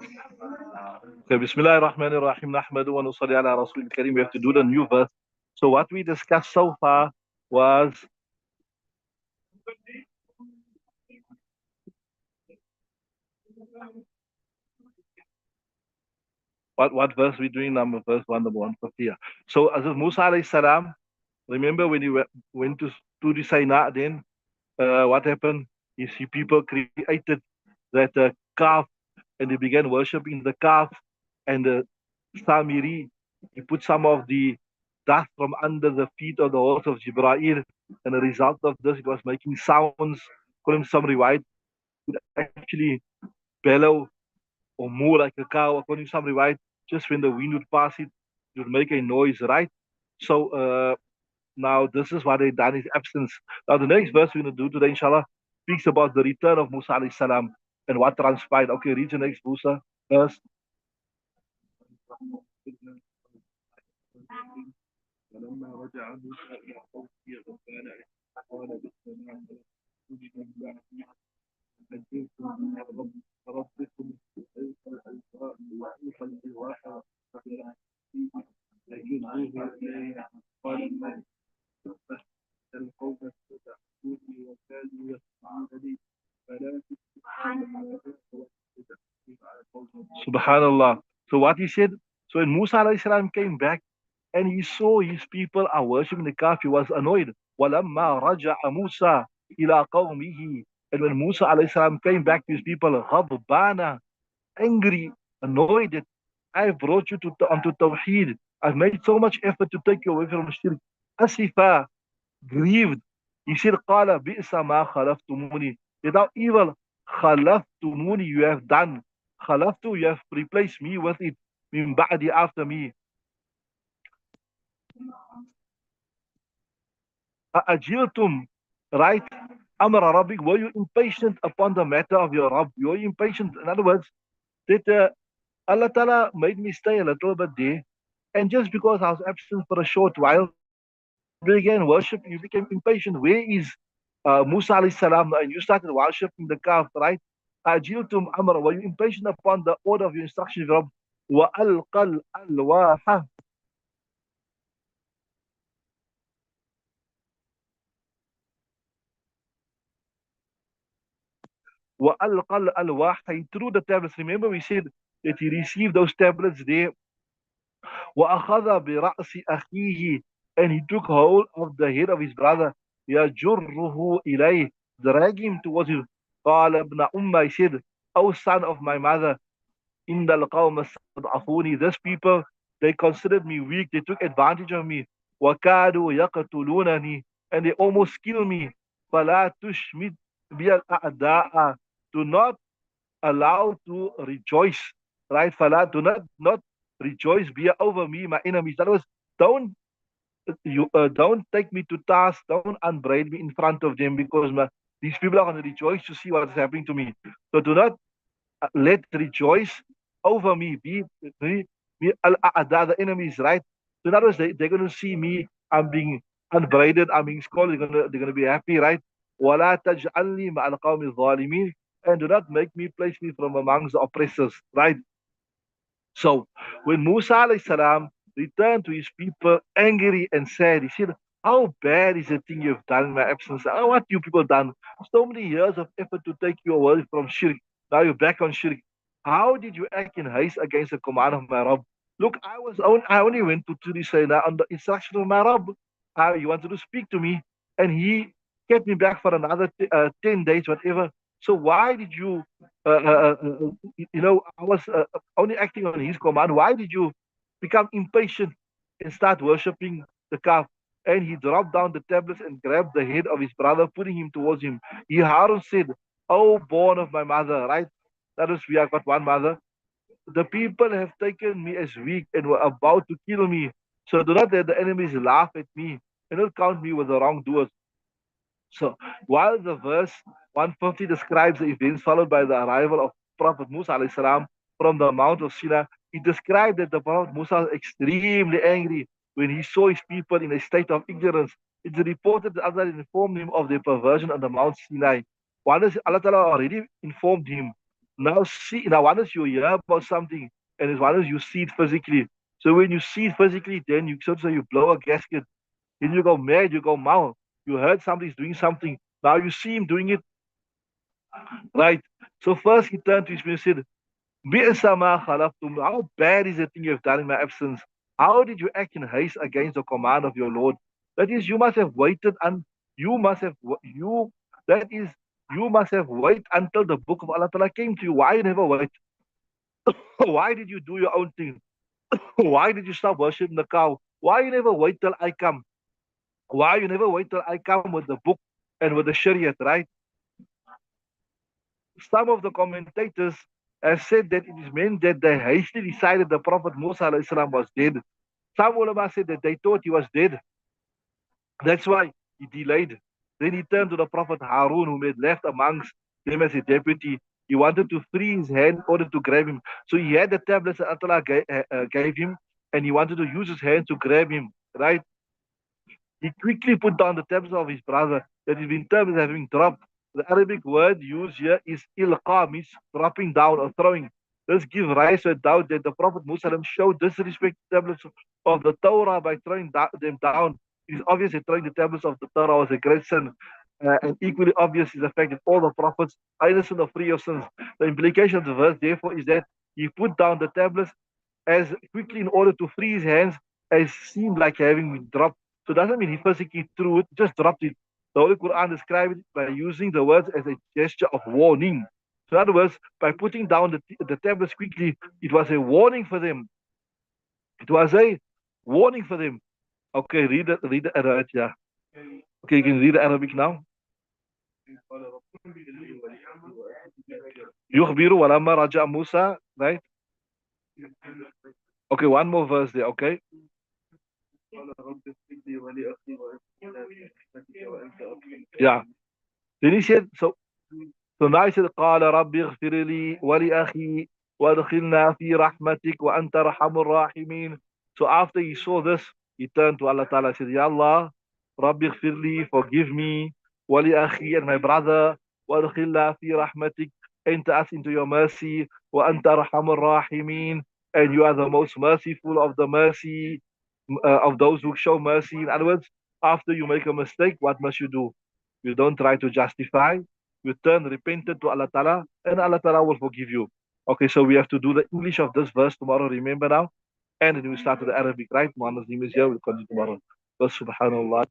Okay, Bismillah ar-Rahman ar-Rahim, Nahmadu wa nusalli ala Rasul Kareem. We have to do the new verse. So what we discussed so far was what verse we doing, verse 150. So as Musa alayhi salam, remember when he went to the Sinai, then what happened? You see people created that calf, and they began worshipping the calf and the Samiri. He put some of the dust from under the feet of the horse of Jibra'il, and the result of this, it was making sounds. According to some riwayat, could actually bellow or moo like a cow. According to some riwayat, just when the wind would pass it, it would make a noise, right? So now this is what they done in his absence. Now the next verse we're going to do today, inshallah, speaks about the return of Musa alayhi salam and what transpired. Okay, read the next Musa verse. فلما رجع موسى إلى قومه غضبان قال بئس ما خلفتم من بعدي أجئتم ربكم ألقى الألقاء وألقى الألواح فجذوه إليه قال ما القوم استضعفوني وكانوا يصنعونني فلا Subhanallah. So what he said, so when Musa alayhi salam came back and he saw his people are worshipping the calf, he was annoyed. وَلَمَّا رَجَعَ مُوسَى إِلَىٰ قَوْمِهِ. And when Musa alayhi salam came back to his people, غَضْبَانَ, angry, annoyed that I brought you onto Tawheed. I've made so much effort to take you away from Shirk. Asifa, grieved. He said, قَالَ بِئْسَ مَا خَلَفْتُمُونِي. Without evil, خَلَفْتُمُونِي, you have done. خَلَفْتُ, you have replaced me with it. مِن بَعْدِ, after me. أَأَجِلْتُمْ, right? أَمْرَ رَبِّكَ, were you impatient upon the matter of your Rabb? Were you impatient? In other words, that Allah Ta'ala made me stay a little bit there. And just because I was absent for a short while, you began worship, you became impatient. Where is Musa alayhi salam? And you started worshipping the calf, right? أَجِلْتُمْ أَمْرَ, were you impatient upon the order of your instruction of your Rabb? وَأَلْقَى الْأَلْوَاحَ, وَأَلْقَى الْأَلْوَاحَ, he threw the tablets. Remember we said that he received those tablets there. وَأَخَذَ بِرَأْسِ أَخِيهِ, and he took hold of the head of his brother. يَجُرُّهُ إِلَيْهِ, drag him towards him. قَالَ ابْنَ أُمَّ, he said, O son of my mother, إِنَّ الْقَوْمَ اسْتَضْعَفُونِي, these people, they considered me weak, they took advantage of me. وَكَادُوا يَقْتُلُونَنِي, and they almost killed me. فَلَا تُشْمِتْ بِيَ الْأَعْدَاءَ, do not allow to rejoice, right? Fala, do not rejoice, be over me, my enemies. That was, don't don't take me to task, don't unbraid me in front of them, because these people are going to rejoice to see what is happening to me. So do not let rejoice over me, be the enemies, right? So in other words, they're going to see me, I'm being unbraided, I'm being scolded, they're going to be happy, right? وَلَا تَجْعَلْنِي مَعَ الْقَوْمِ الظَّالِمِينَ, and do not make me, place me from amongst the oppressors, right? So when Musa alayhi salam returned to his people angry and sad, he said, how bad is the thing you've done in my absence? Oh, what you people done? So many years of effort to take you away from shirk. Now you're back on shirk. How did you act in haste against the command of my Rabb? Look, I only went to the Sinai on the instruction of my Rabb. He wanted to speak to me, and he kept me back for another 10 days, whatever. So why did you, I was only acting on his command. Why did you become impatient and start worshipping the calf? And he dropped down the tablets and grabbed the head of his brother, putting him towards him. He, Harun, said, "Oh, born of my mother," right? That is, we have got one mother. The people have taken me as weak and were about to kill me. So do not let the enemies laugh at me and not count me with the wrongdoers. So while the verse 150 describes the events followed by the arrival of Prophet Musa alayhi salam from the Mount of Sinai, it described that the Prophet Musa was extremely angry when he saw his people in a state of ignorance. It's reported that Allah informed him of their perversion on the Mount Sinai. Once Allah Ta'ala already informed him Now see, now once you hear about something, and as once you see it physically. So when you see it physically, then you so to say you blow a gasket, then you go mad, you go mad. You heard somebody's doing something. Now you see him doing it, right? So first he turned to his and said, "Bi'sa ma khalaqtum." How bad is the thing you have done in my absence? How did you act in haste against the command of your Lord? That is, you must have waited and you must have you. That is, you must have waited until the book of Allah Ta'ala came to you. Why you never wait? Why did you do your own thing? Why did you stop worshiping the cow? Why you never wait till I come? Why you never wait till I come with the book and with the Shariah, right? Some of the commentators have said that it is meant that they hastily decided the Prophet Musa alayhi salam was dead. Some ulama said that they thought he was dead. That's why he delayed. Then he turned to the Prophet Harun, whom he had left amongst them as a deputy. He wanted to free his hand in order to grab him. So he had the tablets that Allah gave him, and he wanted to use his hand to grab him, right? He quickly put down the tablets of his brother that has been termed as having dropped. The Arabic word used here is ilqa, means dropping down or throwing. This gives rise to a doubt that the Prophet Musa showed disrespect to the tablets of the Torah by throwing them down. It is obvious that throwing the tablets of the Torah was a great sin. And equally obvious is the fact that all the prophets are innocent of free of sins. The implication of the verse, therefore, is that he put down the tablets as quickly in order to free his hands as seemed like having been dropped. So it doesn't mean he physically threw it, just dropped it. The Holy Quran describes it by using the words as a gesture of warning. So in other words, by putting down the tablets quickly, it was a warning for them. It was a warning for them. Okay, read the Arabic, yeah. Okay, you can read the Arabic now. يخبر ولما رجع موسى, right? Okay, one more verse there, okay? Yeah. Then he said, so now he said, قال رب اغفر لي ولأخي وادخلنا في رحمتك وأنت أرحم الراحمين. So after he saw this, he turned to Allah Ta'ala and said, Ya Allah, رب اغفر لي, forgive me, ولأخي and my brother, وادخلنا في رحمتك, enter us into your mercy, وأنت أرحم الراحمين, and you are the most merciful of the mercy, of those who show mercy. In other words, after you make a mistake, what must you do? You don't try to justify. You turn repentant to Allah Ta'ala, and Allah Ta'ala will forgive you. Okay, so we have to do the English of this verse tomorrow, remember now? And then we start with the Arabic, right? Muhammad's name is here, we'll continue tomorrow. So, subhanallah.